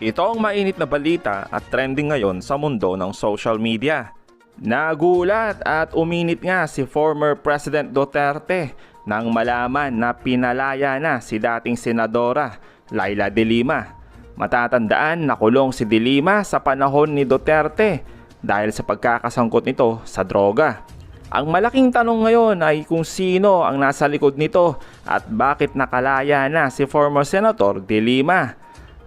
Ito ang mainit na balita at trending ngayon sa mundo ng social media. Nagulat at uminit nga si former President Duterte nang malaman na pinalaya na si dating Senadora Leila de Lima. Matatandaan na kulong si de Lima sa panahon ni Duterte dahil sa pagkakasangkot nito sa droga. Ang malaking tanong ngayon ay kung sino ang nasa likod nito at bakit nakalaya na si former Senator de Lima.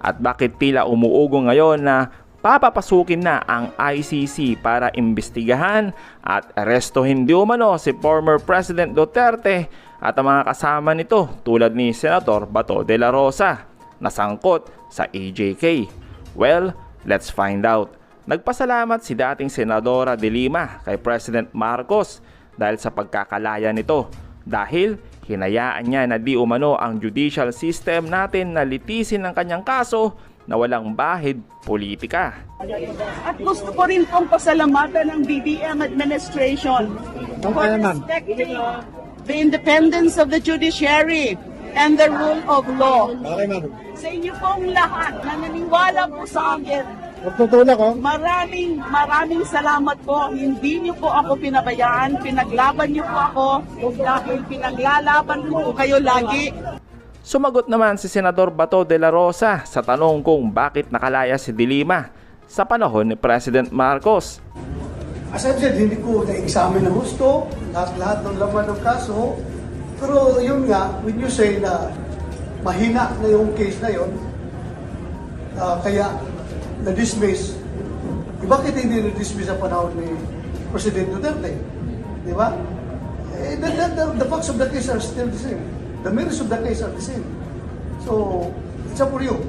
At bakit tila umuugo ngayon na papapasukin na ang ICC para imbestigahan at arestuhin di umano si former President Duterte at ang mga kasama nito tulad ni Senator Bato de la Rosa na sangkot sa AJK. Well, let's find out. Nagpasalamat si dating Senadora de Lima kay President Marcos dahil sa pagkakalaya nito dahil hinayaan niya na di umano ang judicial system natin na litisin ang kanyang kaso na walang bahid politika. At gusto ko rin pong pasalamatan ng BBM administration for respecting the independence of the judiciary and the rule of law. Sa inyo pong lahat na naniwala po sa akin, maraming salamat po. Hindi niyo po ako pinabayaan, pinaglaban niyo po ako dahil pinaglalaban po kayo lagi. Sumagot naman si Senador Bato de la Rosa sa tanong kung bakit nakalaya si de Lima sa panahon ni President Marcos. As I said, hindi ko na-examine ng gusto, lahat ng laman ng kaso. Pero yun nga, when you say na mahina na yung case na yun, kaya na-dismiss, bakit hindi na-dismiss sa panahon ni President Duterte? Di ba? The facts of the case are still the same. The merits of the case are the same. So, it's up for you.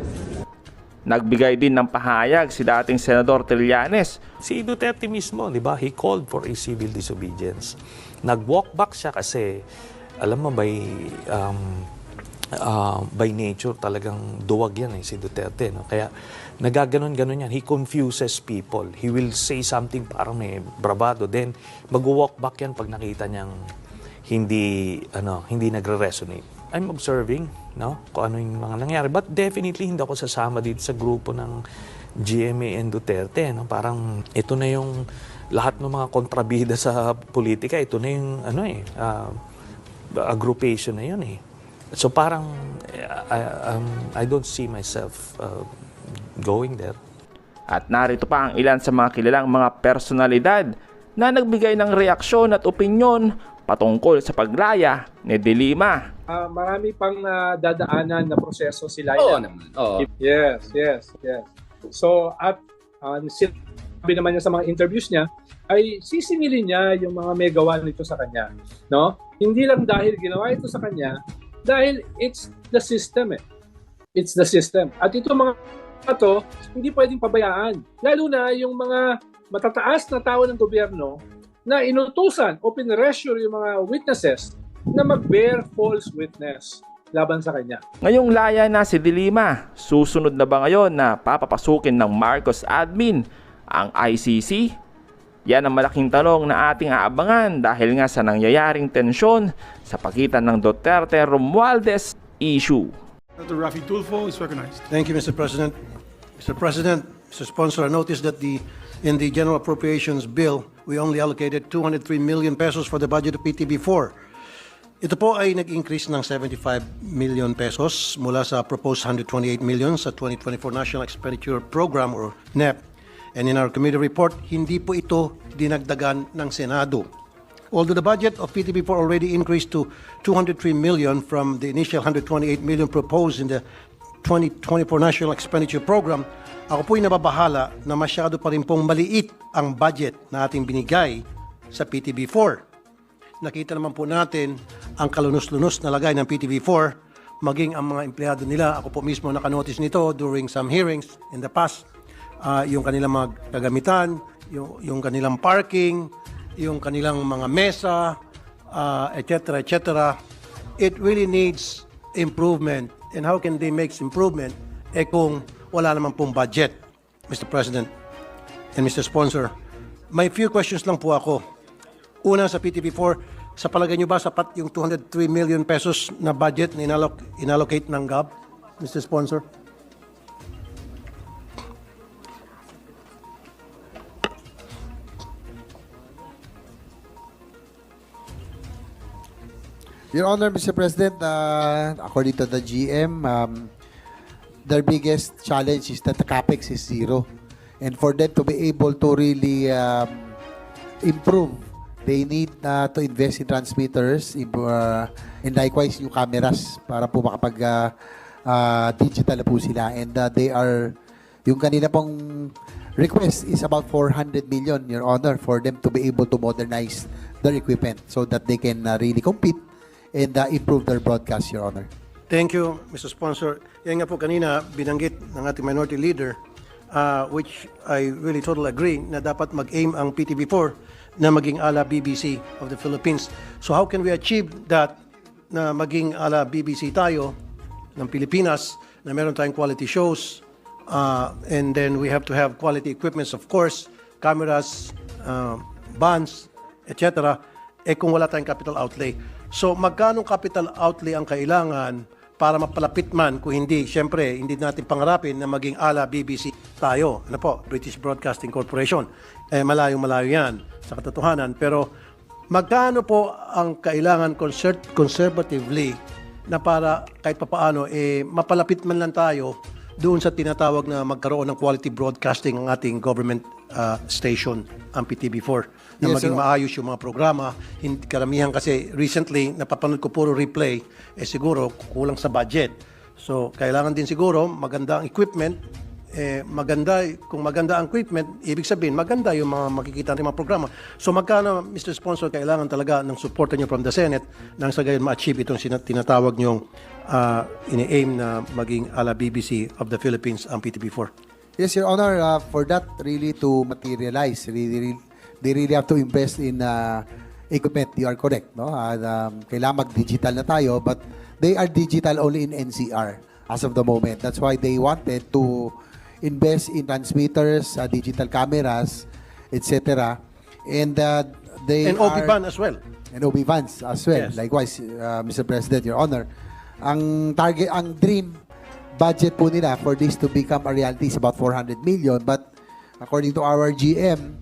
Nagbigay din ng pahayag si dating Senador Trillanes. Si Duterte mismo, di ba, he called for a civil disobedience. Nag-walk back siya kasi, alam mo, by nature talagang duwag yan si Duterte. No? Kaya nagaganon-ganon yan. He confuses people. He will say something parang may bravado. Then mag-walk back yan pag nakita niyang hindi nagre-resonate. I'm observing, no, kung ano yung mga nangyari. But definitely hindi ako sasama dito sa grupo ng GMA and Duterte. No? Parang ito na yung lahat ng mga kontrabida sa politika. Ito na yung aggravation na yun eh. So parang I don't see myself going there. At narito pa ang ilan sa mga kilalang mga personalidad na nagbigay ng reaksyon at opinyon patungkol sa paglaya ni de Lima. Marami pang dadaanan na proseso si Leila. Oo naman. Oo. Yes. So, at sinabi naman niya sa mga interviews niya, ay sisingilin niya yung mga may gawa nito sa kanya. No? Hindi lang dahil ginawa ito sa kanya, dahil it's the system eh. It's the system. At ito mga ito, hindi pwedeng pabayaan. Lalo na yung mga matataas na tao ng gobyerno na inutusan o pinressure yung mga witnesses na mag-bear false witness laban sa kanya. Ngayong laya na si de Lima, susunod na ba ngayon na papapasukin ng Marcos admin ang ICC? Yan ang malaking tanong na ating aabangan dahil nga sa nangyayaring tensyon sa pagitan ng Duterte-Romualdez issue. Senator Raffy Tulfo is recognized. Thank you, Mr. President. Mr. President, Mr. Sponsor, I noticed that in the General Appropriations Bill, we only allocated 203 million pesos for the budget of PTB4. Ito po ay nag-increase ng 75 million pesos mula sa proposed 128 million sa 2024 National Expenditure Program or NEP. And in our committee report, hindi po ito dinagdagan ng Senado. Although the budget of PTB4 already increased to 203 million from the initial 128 million proposed in the 2024 National Expenditure Program, ako po'y nababahala na masyado pa rin pong maliit ang budget na ating binigay sa PTB4. Nakita naman po natin ang kalunos-lunos na lagay ng PTB4, maging ang mga empleyado nila. Ako po mismo nakanotice nito during some hearings in the past. Yung kanilang mga kagamitan, yung kanilang parking, yung kanilang mga mesa, etc. It really needs improvement. And how can they make improvement kung wala naman pong budget, Mr. President and Mr. Sponsor? May few questions lang po ako. Una, sa PTB4, sa palagay nyo ba sapat yung 203 million pesos na budget na inallocate ng GAB, Mr. Sponsor? Your Honor, Mr. President, according to the GM, their biggest challenge is that the capex is zero. And for them to be able to really improve, they need to invest in transmitters and likewise yung cameras para po makapag digital na po sila. And they are, yung kanina pong request is about 400 million, Your Honor, for them to be able to modernize their equipment so that they can really compete and improve their broadcast, Your Honor. Thank you, Mr. Sponsor. Yan nga po kanina, binanggit ng ating minority leader, which I really totally agree, na dapat mag-aim ang PTV4 na maging ala BBC of the Philippines. So how can we achieve that na maging ala BBC tayo ng Pilipinas, na meron tayong quality shows, and then we have to have quality equipments, of course, cameras, bands, etc., kung wala tayong capital outlay. So magkano capital outlay ang kailangan para mapalapit man, kung hindi, syempre, hindi natin pangarapin na maging ala BBC tayo. Ano po, British Broadcasting Corporation. Malayo-malayo yan sa katotohanan. Pero magkano po ang kailangan conservatively na para kahit papaano, mapalapit man lang tayo doon sa tinatawag na magkaroon ng quality broadcasting ang ating government station, ang PTV4, na Yes, maging sir. maayos yung mga programa. Karamihan kasi recently, napapanood ko puro replay, siguro kulang sa budget. So, kailangan din siguro maganda ang equipment. Kung maganda ang equipment, ibig sabihin, maganda yung mga makikita ng mga programa. So, magkano, Mr. Sponsor, kailangan talaga ng support niyo from the Senate nang sa gayon ma-achieve itong tinatawag niyong ini-aim na maging ala BBC of the Philippines ang PTV4? Yes, Your Honor, for that really to materialize, they really have to invest in equipment. You are correct, no? Kailangan mag-digital na tayo, but they are digital only in NCR as of the moment. That's why they wanted to invest in transmitters, digital cameras, etc. And they And OB-BAN as well. and OB Vans as well. Yes. Likewise, Mr. President, Your Honor, ang target, ang dream budget po nila for this to become a reality is about 400 million. But according to our GM,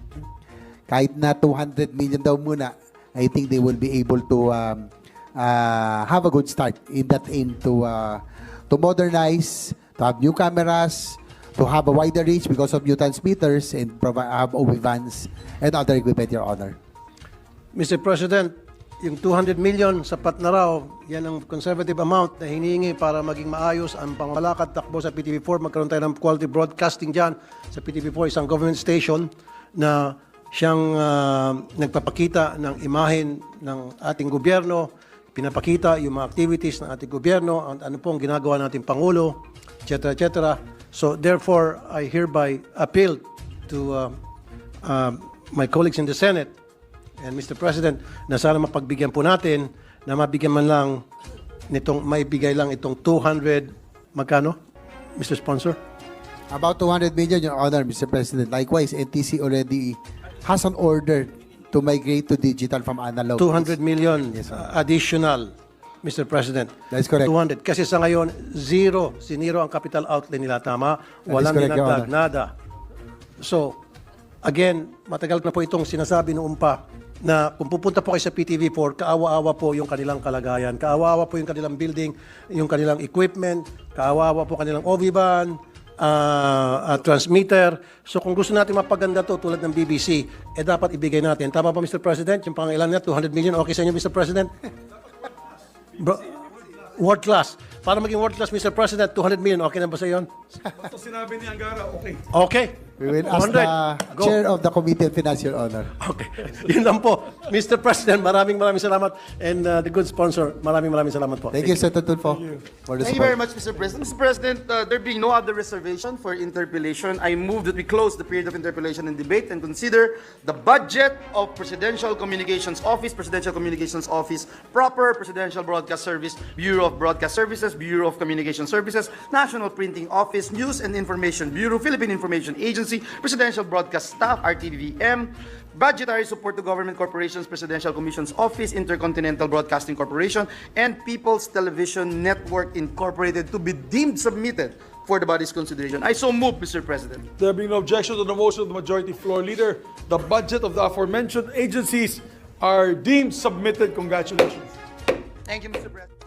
kahit na 200 million daw muna, I think they will be able to have a good start in that aim to modernize, to have new cameras, to have a wider reach because of new transmitters, and have OB Vans and other equipment, Your Honor. Mr. President, yung 200 million, sapat na raw. Yan ang conservative amount na hinihingi para maging maayos ang pangmalakad takbo sa PTV4. Magkaroon tayo ng quality broadcasting dyan sa PTV4, isang government station na siyang nagpapakita ng imahen ng ating gobyerno, pinapakita yung mga activities ng ating gobyerno, ano pong ginagawa nating Pangulo, etc., etc. So therefore, I hereby appeal to my colleagues in the Senate and Mr. President, na sana mapagbigyan po natin, na mabigyan man lang nitong, maibigay lang itong 200, magkano, Mr. Sponsor? About 200 million, Your Honor, Mr. President. Likewise, NTC already has an order to migrate to digital from analog. 200 million Yes, sir. additional, Mr. President. That is correct. 200. Kasi sa ngayon, siniro ang capital outlay nila, tama? Walang correct, Your dinagdag, Honor. nada. So, again, matagal na po itong sinasabi noon pa, na kung pupunta po kayo sa PTV4, kaawa-awa po yung kanilang kalagayan, kaawa-awa po yung kanilang building, yung kanilang equipment, kaawa-awa po kanilang OV-BAN, transmitter. So kung gusto natin mapaganda to tulad ng BBC, dapat ibigay natin. Tama ba, Mr. President? Yung pangailan niya, 200 million, okay sa inyo, Mr. President? Bro, world class. Para maging world class, Mr. President, 200 million, okay na ba sa iyon? Ito sinabi ni Angara, okay. Okay. We will ask 200. the Go. Chair of the Committee on Finance, Your Honor. Okay. Yun lang po. Mr. President, maraming salamat. And the good sponsor, maraming salamat po. Thank you, Senator Tulfo, for the Thank you very support. much, Mr. President. Mr. President, there being no other reservation for interpellation, I move that we close the period of interpellation and debate and consider the budget of Presidential Communications Office, proper Presidential Broadcast Service, Bureau of Broadcast Services, Bureau of Communication Services, National Printing Office, News and Information Bureau, Philippine Information Agency, Presidential Broadcast Staff, RTVM, Budgetary Support to Government Corporations, Presidential Commissions Office, Intercontinental Broadcasting Corporation, and People's Television Network Incorporated to be deemed submitted for the body's consideration. I so move, Mr. President. There being no objection to the motion of the majority floor leader, the budget of the aforementioned agencies are deemed submitted. Congratulations. Thank you, Mr. President.